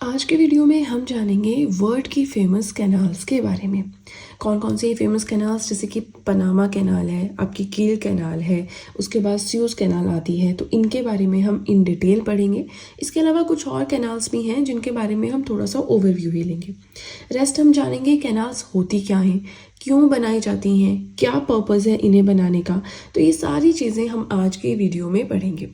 आज के वीडियो में हम जानेंगे वर्ल्ड की फेमस कैनाल्स के बारे में। कौन कौन से फेमस कैनाल्स, जैसे कि पनामा कैनाल है, आपकी कील कैनाल है, उसके बाद सुएज कैनाल आती है, तो इनके बारे में हम इन डिटेल पढ़ेंगे। इसके अलावा कुछ और कैनाल्स भी हैं जिनके बारे में हम थोड़ा सा ओवरव्यू ही लेंगे। रेस्ट हम जानेंगे कैनाल्स होती क्या हैं, क्यों बनाई जाती हैं, क्या पर्पज़ है इन्हें बनाने का। तो ये सारी चीज़ें हम आज के वीडियो में पढ़ेंगे।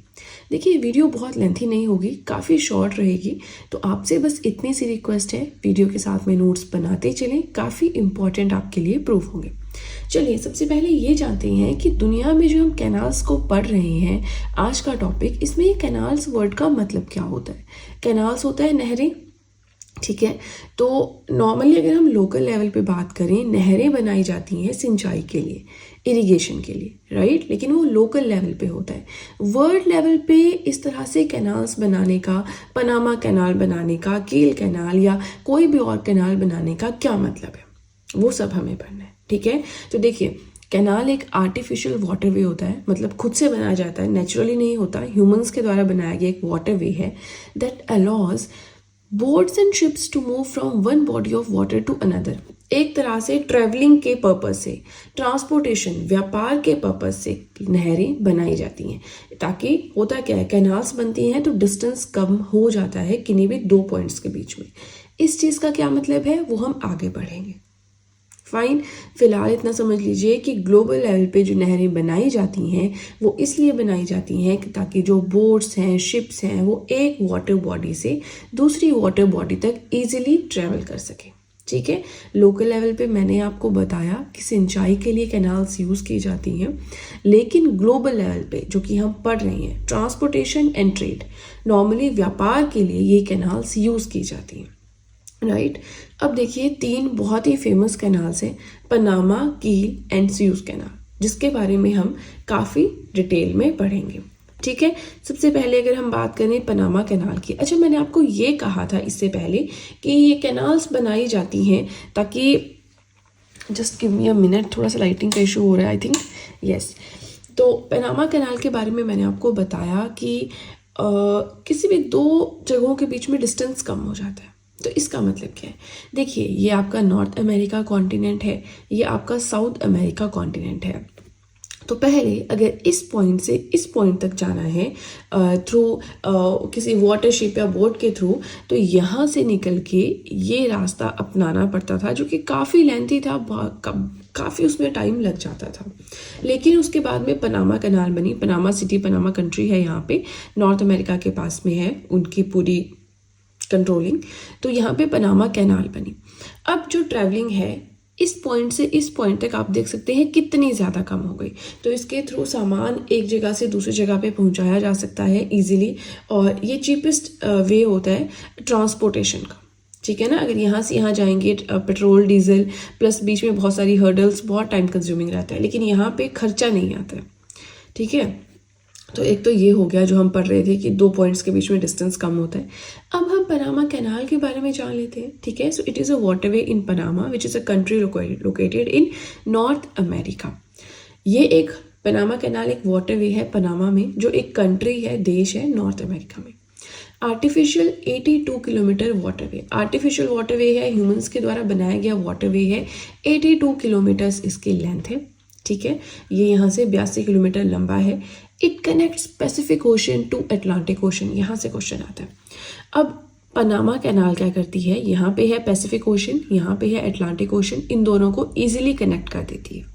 देखिए, वीडियो बहुत लेंथी नहीं होगी, काफ़ी शॉर्ट रहेगी, तो आपसे बस इतनी सी रिक्वेस्ट है, वीडियो के साथ में नोट्स बनाते चलें, काफ़ी इंपॉर्टेंट आपके लिए प्रूफ होंगे। चलिए, सबसे पहले ये जानते हैं कि दुनिया में जो हम कैनाल्स को पढ़ रहे हैं, आज का टॉपिक, इसमें ये कैनाल्स वर्ड का मतलब क्या होता है। कैनाल्स होता है नहरें, ठीक है। तो नॉर्मली अगर हम लोकल लेवल पे बात करें, नहरें बनाई जाती हैं सिंचाई के लिए, इरिगेशन के लिए, राइट, लेकिन वो लोकल लेवल पे होता है। वर्ल्ड लेवल पे इस तरह से कैनाल्स बनाने का, पनामा कैनाल बनाने का, कील कैनाल या कोई भी और कैनाल बनाने का क्या मतलब है, वो सब हमें पढ़ना है, ठीक है। तो देखिए, कैनाल एक आर्टिफिशियल वाटरवे होता है, मतलब खुद से बनाया जाता है, नेचुरली नहीं होता, ह्यूमंस के द्वारा बनाया गया एक वाटरवे है that allows boats and ships to move from one body of water to another. एक तरह से ट्रेवलिंग के पर्पज से, ट्रांसपोर्टेशन, व्यापार के पर्पज से नहरें बनाई जाती हैं। ताकि होता क्या है, कैनाल्स बनती हैं तो डिस्टेंस कम हो जाता है किन्हीं भी दो पॉइंट्स के बीच में। इस चीज़ का क्या मतलब है वो हम आगे बढ़ेंगे। फाइन, फिलहाल इतना समझ लीजिए कि ग्लोबल लेवल पे जो नहरें बनाई जाती हैं वो इसलिए बनाई जाती हैं कि ताकि जो बोट्स हैं, शिप्स हैं, वो एक वाटर बॉडी से दूसरी वाटर बॉडी तक इजीली ट्रेवल कर सके, ठीक है। लोकल लेवल पे मैंने आपको बताया कि सिंचाई के लिए कैनाल्स यूज़ की जाती हैं, लेकिन ग्लोबल लेवल पे जो कि हम पढ़ रहे हैं, ट्रांसपोर्टेशन एंड ट्रेड, नॉर्मली व्यापार के लिए ये कैनाल्स यूज़ की जाती हैं, राइट। अब देखिए, तीन बहुत ही फेमस कैनाल्स हैं, पनामा, कील एंड सुएज कैनाल, जिसके बारे में हम काफ़ी डिटेल में पढ़ेंगे, ठीक है। सबसे पहले अगर हम बात करें पनामा कैनाल की, अच्छा, मैंने आपको ये कहा था इससे पहले कि ये कैनाल्स बनाई जाती हैं ताकि, just give me a minute, थोड़ा सा लाइटिंग का इशू हो रहा है आई थिंक, यस। तो पनामा कैनाल के बारे में मैंने आपको बताया कि किसी भी दो जगहों के बीच में डिस्टेंस कम हो जाता है। तो इसका मतलब क्या है, देखिए, ये आपका नॉर्थ अमेरिका कॉन्टिनेंट है, ये आपका साउथ अमेरिका कॉन्टिनेंट है। तो पहले अगर इस पॉइंट से इस पॉइंट तक जाना है थ्रू किसी वाटर शिप या बोट के थ्रू, तो यहाँ से निकल के ये रास्ता अपनाना पड़ता था, जो कि काफ़ी लेंथी था, काफ़ी उसमें टाइम लग जाता था। लेकिन उसके बाद में पनामा कैनाल बनी। पनामा सिटी, पनामा कंट्री है यहाँ पे, नॉर्थ अमेरिका के पास में है उनकी पूरी कंट्रोलिंग, तो यहाँ पे पनामा कैनाल बनी। अब जो ट्रैवलिंग है इस पॉइंट से इस पॉइंट तक, आप देख सकते हैं कितनी ज़्यादा कम हो गई। तो इसके थ्रू सामान एक जगह से दूसरी जगह पे पहुँचाया जा सकता है इजीली, और ये चीपेस्ट वे होता है ट्रांसपोर्टेशन का, ठीक है ना। अगर यहाँ से यहाँ जाएंगे, पेट्रोल, डीजल, प्लस बीच में बहुत सारी हर्डल्स, बहुत टाइम कंज्यूमिंग रहता है, लेकिन यहाँ पे खर्चा नहीं आता है, ठीक है। तो एक तो ये हो गया जो हम पढ़ रहे थे कि दो पॉइंट्स के बीच में डिस्टेंस कम होता है। अब हम पनामा कैनाल के बारे में जान लेते हैं, ठीक है। So it is a waterway in Panama which is a country located in north America. ये एक पनामा कैनाल एक वाटरवे है पनामा में, जो एक कंट्री है, देश है नॉर्थ अमेरिका में। Artificial 82 kilometre waterway, artificial waterway है, ह्यूमंस के द्वारा बनाया गया वाटरवे है। 82 किलोमीटर्स इसकी लेंथ है, ठीक है। ये यहाँ से 82 किलोमीटर लंबा है। It connects Pacific Ocean to Atlantic Ocean, यहाँ से क्वेश्चन आता है। अब पनामा कैनाल क्या करती है, यहाँ पे है पैसिफिक ओशन, यहाँ पे है अटलांटिक ओशन, इन दोनों को इजीली कनेक्ट कर देती है।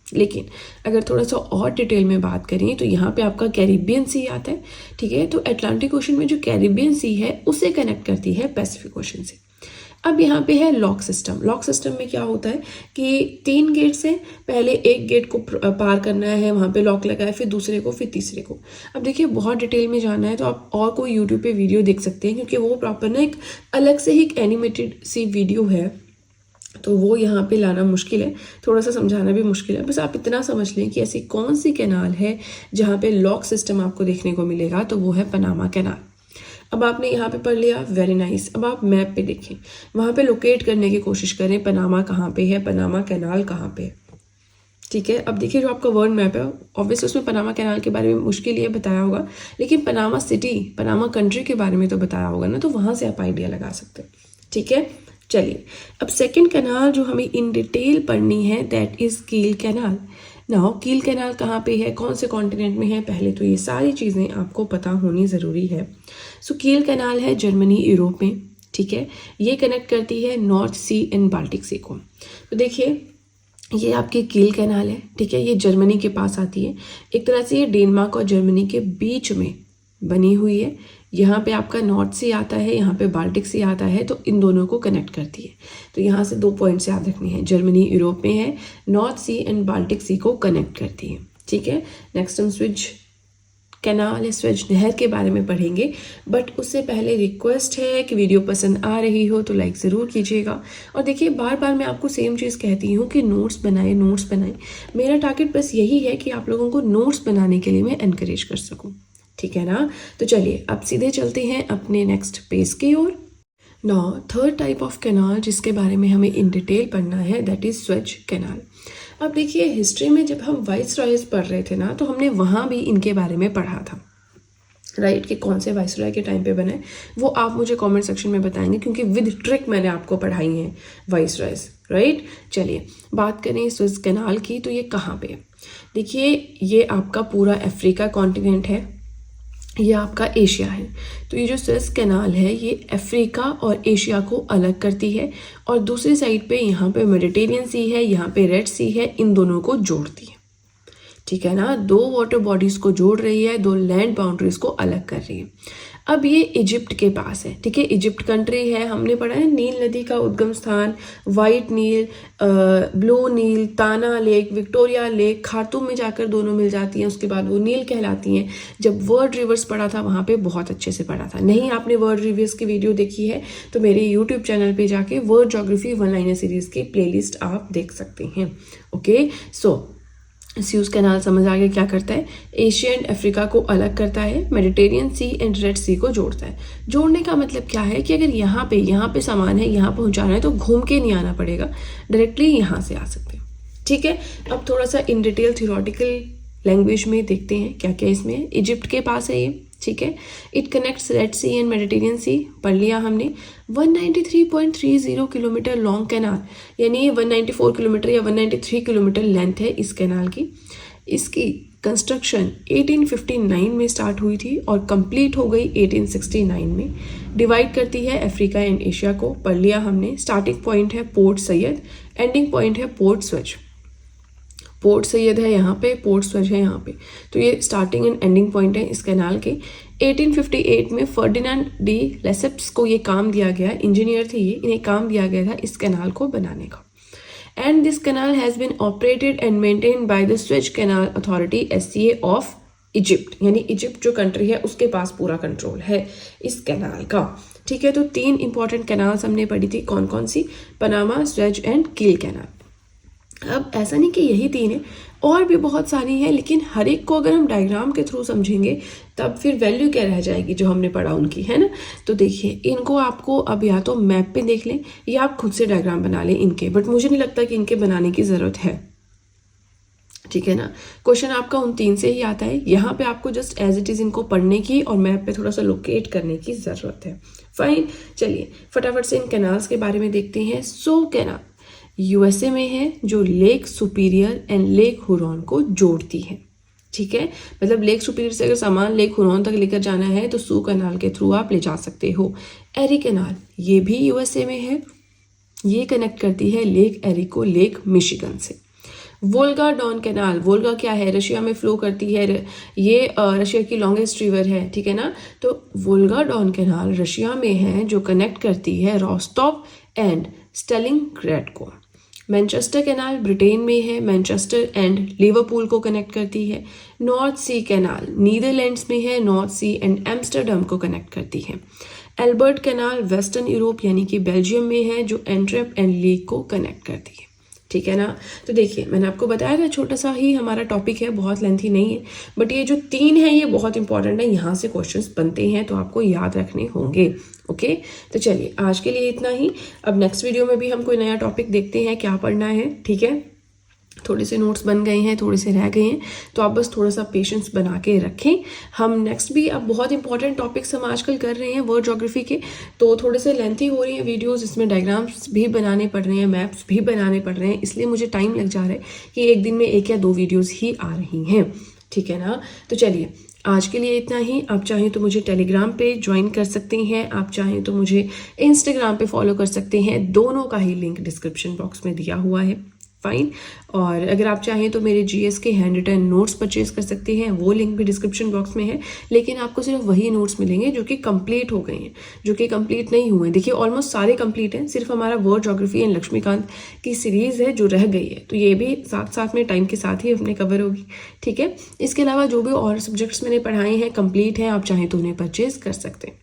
लेकिन अगर थोड़ा सा और डिटेल में बात करें तो यहाँ पे आपका कैरिबियन सी आता है, ठीक है। तो अटलांटिक ओशन में जो कैरिबियन सी है उसे कनेक्ट करती है पैसिफिक ओशन से। अब यहाँ पे है लॉक सिस्टम। लॉक सिस्टम में क्या होता है कि 3 गेट से पहले एक गेट को पार करना है, वहाँ पे लॉक लगा है, फिर दूसरे को, फिर तीसरे को। अब देखिए, बहुत डिटेल में जाना है तो आप और कोई यूट्यूब पे वीडियो देख सकते हैं, क्योंकि वो प्रॉपर ना एक अलग से ही एक एनिमेटेड सी वीडियो है, तो वो यहाँ पे लाना मुश्किल है, थोड़ा सा समझाना भी मुश्किल है। बस आप इतना समझ लें कि ऐसी कौन सी कैनाल है जहाँ पे लॉक सिस्टम आपको देखने को मिलेगा, तो वो है पनामा कैनाल। अब आपने यहाँ पे पढ़ लिया, वेरी नाइस। अब आप मैप पे देखें, वहाँ पे लोकेट करने की कोशिश करें, पनामा कहाँ पे है, पनामा कैनाल कहाँ पे है। ठीक है। अब देखिए जो आपका वर्ल्ड मैप है, ऑब्वियसली उसमें पनामा कैनाल के बारे में मुश्किल ये बताया होगा, लेकिन पनामा सिटी, पनामा कंट्री के बारे में तो बताया होगा ना, तो वहाँ से आप आइडिया लगा सकते हैं। ठीक है, चलिए अब सेकंड कैनाल जो हमें इन डिटेल पढ़नी है दैट इज़ कील कैनाल। नाउ कील कैनाल कहाँ पे है, कौन से कॉन्टिनेंट में है, पहले तो ये सारी चीज़ें आपको पता होनी ज़रूरी है। सो कील कैनाल है जर्मनी, यूरोप में। ठीक है, ये कनेक्ट करती है नॉर्थ सी एंड बाल्टिक सी को। तो देखिए ये आपकी कील कैनाल है। ठीक है, ये जर्मनी के पास आती है, एक तरह से ये डेनमार्क और जर्मनी के बीच में बनी हुई है। यहाँ पे आपका नॉर्थ सी आता है, यहाँ पे बाल्टिक सी आता है, तो इन दोनों को कनेक्ट करती है। तो यहाँ से 2 पॉइंट्स याद रखनी है, जर्मनी यूरोप में है, नॉर्थ सी एंड बाल्टिक सी को कनेक्ट करती है। ठीक है, नेक्स्ट हम स्विच कैनाल, स्वेज नहर के बारे में पढ़ेंगे, बट उससे पहले रिक्वेस्ट है कि वीडियो पसंद आ रही हो तो लाइक ज़रूर कीजिएगा। और देखिए बार बार मैं आपको सेम चीज़ कहती हूँ कि नोट्स बनाएं, नोट्स बनाएं। मेरा टारगेट बस यही है कि आप लोगों को नोट्स बनाने के लिए मैं एनकरेज कर सकूँ। ठीक है ना, तो चलिए अब सीधे चलते हैं अपने नेक्स्ट पेज की ओर। Now third type of canal जिसके बारे में हमें इन डिटेल पढ़ना है दैट इज़ स्वेज कैनाल। अब देखिए हिस्ट्री में जब हम वाइसरॉयज पढ़ रहे थे ना, तो हमने वहाँ भी इनके बारे में पढ़ा था, राइट, कि कौन से वाइसरॉय के टाइम पे बने, वो आप मुझे कमेंट सेक्शन में बताएंगे, क्योंकि विद ट्रिक मैंने आपको पढ़ाई हैं वाइसरॉयज, राइट। चलिए बात करें स्वेज कैनाल की, तो ये कहाँ पे है। देखिए ये आपका पूरा अफ्रीका कॉन्टिनेंट है, ये आपका एशिया है। तो ये जो स्वेज कैनाल है ये अफ्रीका और एशिया को अलग करती है, और दूसरी साइड पे यहाँ पे मेडिटेरियन सी है, यहाँ पे रेड सी है, इन दोनों को जोड़ती है। ठीक है ना, 2 वाटर बॉडीज को जोड़ रही है, 2 लैंड बाउंड्रीज को अलग कर रही है। अब ये इजिप्ट के पास है। ठीक है, इजिप्ट कंट्री है, हमने पढ़ा है नील नदी का उद्गम स्थान, वाइट नील, ब्लू नील, ताना लेक, विक्टोरिया लेक, खार्तूम में जाकर दोनों मिल जाती हैं, उसके बाद वो नील कहलाती हैं। जब वर्ल्ड रिवर्स पढ़ा था वहाँ पे बहुत अच्छे से पढ़ा था। नहीं आपने वर्ल्ड रिवर्स की वीडियो देखी है तो मेरे यूट्यूब चैनल पे जाके वर्ल्ड ज्योग्राफी 1 लाइनर सीरीज की प्लेलिस्ट आप देख सकते हैं। ओके, सो स्यूज कैनाल समझ आ गया क्या करता है, एशिया एंड अफ्रीका को अलग करता है, मेडिटेरियन सी एंड रेड सी को जोड़ता है। जोड़ने का मतलब क्या है कि अगर यहाँ पे सामान है, यहाँ पहुँचाना है तो घूम के नहीं आना पड़ेगा, डायरेक्टली यहाँ से आ सकते हैं। ठीक है, अब थोड़ा सा इन डिटेल थ्योरेटिकल लैंग्वेज में देखते हैं क्या क्या इसमें है। इजिप्ट के पास है ये। ठीक है, it connects Red Sea and Mediterranean Sea, पढ़ लिया हमने। 193.30 किलोमीटर लॉन्ग कैनाल, यानी 194 किलोमीटर या 193 किलोमीटर लेंथ है इस कैनाल की। इसकी कंस्ट्रक्शन 1859 में स्टार्ट हुई थी और कंप्लीट हो गई 1869 में। डिवाइड करती है अफ्रीका एंड एशिया को, पढ़ लिया हमने। स्टार्टिंग पॉइंट है पोर्ट सैयद, एंडिंग पॉइंट है पोर्ट स्वेज। पोर्ट सैयद है यहाँ पे, पोर्ट स्वेज है यहाँ पे, तो ये स्टार्टिंग एंड एंडिंग पॉइंट है इस कैनाल के। 1858 में फर्डिनांड डी लेसेप्स को ये काम दिया गया, इंजीनियर थे ये, इन्हें काम दिया गया था इस कैनाल को बनाने का। And this canal has been operated and maintained by the Suez Canal Authority SCA of Egypt, यानी इजिप्ट जो कंट्री है उसके पास पूरा कंट्रोल है इस कैनाल का। ठीक है, तो 3 इंपॉर्टेंट कैनाल्स हमने पढ़ी थी, कौन कौन सी, पनामा, स्वेज एंड कील कैनाल। अब ऐसा नहीं कि यही 3 है, और भी बहुत सारी हैं, लेकिन हर एक को अगर हम डायग्राम के थ्रू समझेंगे तब फिर वैल्यू क्या रह जाएगी जो हमने पढ़ा उनकी, है ना। तो देखिए इनको आपको अब या तो मैप पे देख लें या आप खुद से डायग्राम बना लें इनके, बट मुझे नहीं लगता कि इनके बनाने की ज़रूरत है। ठीक है ना, क्वेश्चन आपका उन 3 से ही आता है। यहाँ पे आपको जस्ट एज इट इज़ इनको पढ़ने की और मैप पे थोड़ा सा लोकेट करने की ज़रूरत है। फाइन, चलिए फटाफट से इन कैनाल्स के बारे में देखते हैं। सो कैनाल USA में है, जो lake superior and lake Huron को जोड़ती है। ठीक है, मतलब लेक सुपीरियर से अगर सामान लेक हुरॉन तक लेकर जाना है तो सू कैनाल के थ्रू आप ले जा सकते हो। एरी कैनाल ये भी USA में है, ये कनेक्ट करती है लेक एरी को लेक मिशिगन से। वोल्गा डॉन कैनाल, वोल्गा क्या है, रशिया में फ्लो करती है, ये रशिया की लॉन्गेस्ट रिवर है। ठीक है ना, तो वोल्गा डॉन कैनाल रशिया में है, जो कनेक्ट करती है रोस्टोव एंड स्टेलिंग्रैड को। मैनचेस्टर कैनाल ब्रिटेन में है, मैनचेस्टर एंड लिवरपूल को कनेक्ट करती है। नॉर्थ सी कैनाल नीदरलैंड्स में है, नॉर्थ सी एंड एम्स्टर्डम को कनेक्ट करती है। एल्बर्ट कैनाल वेस्टर्न यूरोप यानी कि बेल्जियम में है, जो एंट्रेप एंड लीग को कनेक्ट करती है। ठीक है ना, तो देखिए मैंने आपको बताया था छोटा सा ही हमारा टॉपिक है, बहुत लेंथी नहीं है, बट ये जो 3 है ये बहुत इंपॉर्टेंट है, यहाँ से क्वेश्चंस बनते हैं तो आपको याद रखने होंगे। ओके, तो चलिए आज के लिए इतना ही। अब नेक्स्ट वीडियो में भी हम कोई नया टॉपिक देखते हैं क्या पढ़ना है। ठीक है, थोड़े से नोट्स बन गए हैं, थोड़े से रह गए हैं, तो आप बस थोड़ा सा पेशेंस बना के रखें। हम नेक्स्ट भी अब बहुत इंपॉर्टेंट टॉपिक्स हम आजकल कर रहे हैं वर्ड ज्योग्राफी के, तो थोड़े से लेंथी हो रही हैं वीडियोस, इसमें डायग्राम्स भी बनाने पड़ रहे हैं, मैप्स भी बनाने पड़ रहे हैं, इसलिए मुझे टाइम लग जा रहा है कि एक दिन में 1 या 2 वीडियोज़ ही आ रही हैं, ठीक है ना। तो चलिए आज के लिए इतना ही। आप चाहें तो मुझे टेलीग्राम पे ज्वाइन कर सकते हैं, आप चाहें तो मुझे इंस्टाग्राम पे फॉलो कर सकते हैं, दोनों का ही लिंक डिस्क्रिप्शन बॉक्स में दिया हुआ है, फाइन। और अगर आप चाहें तो मेरे जीएस के हैंड रिटन नोट्स परचेज कर सकते हैं, वो लिंक भी डिस्क्रिप्शन बॉक्स में है, लेकिन आपको सिर्फ वही नोट्स मिलेंगे जो कि कंप्लीट हो गए हैं, जो कि कंप्लीट नहीं हुए। देखिए ऑलमोस्ट सारे कंप्लीट हैं, सिर्फ हमारा वर्ड ज्योग्राफी एंड लक्ष्मीकांत की सीरीज़ है जो रह गई है, तो ये भी साथ साथ में टाइम के साथ ही अपने कवर होगी, ठीक है। इसके अलावा जो भी और सब्जेक्ट्स मैंने पढ़ाए हैं कंप्लीट हैं, आप चाहें तो उन्हें परचेज कर सकते हैं।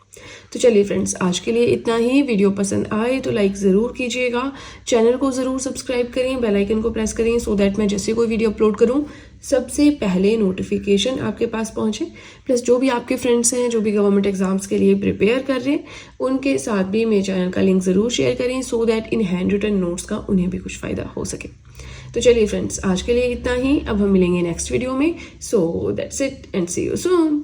तो चलिए फ्रेंड्स आज के लिए इतना ही। वीडियो पसंद आए तो लाइक ज़रूर कीजिएगा, चैनल को ज़रूर सब्सक्राइब करें, बेल आइकन को प्रेस करें सो दैट मैं जैसे कोई वीडियो अपलोड करूं सबसे पहले नोटिफिकेशन आपके पास पहुंचे। प्लस जो भी आपके फ्रेंड्स हैं जो भी गवर्नमेंट एग्जाम्स के लिए प्रिपेयर कर रहे हैं उनके साथ भी मेरे चैनल का लिंक ज़रूर शेयर करें सो दैट इन हैंड रिटन नोट्स का उन्हें भी कुछ फ़ायदा हो सके। तो चलिए फ्रेंड्स आज के लिए इतना ही, अब हम मिलेंगे नेक्स्ट वीडियो में। So that's it and see you soon.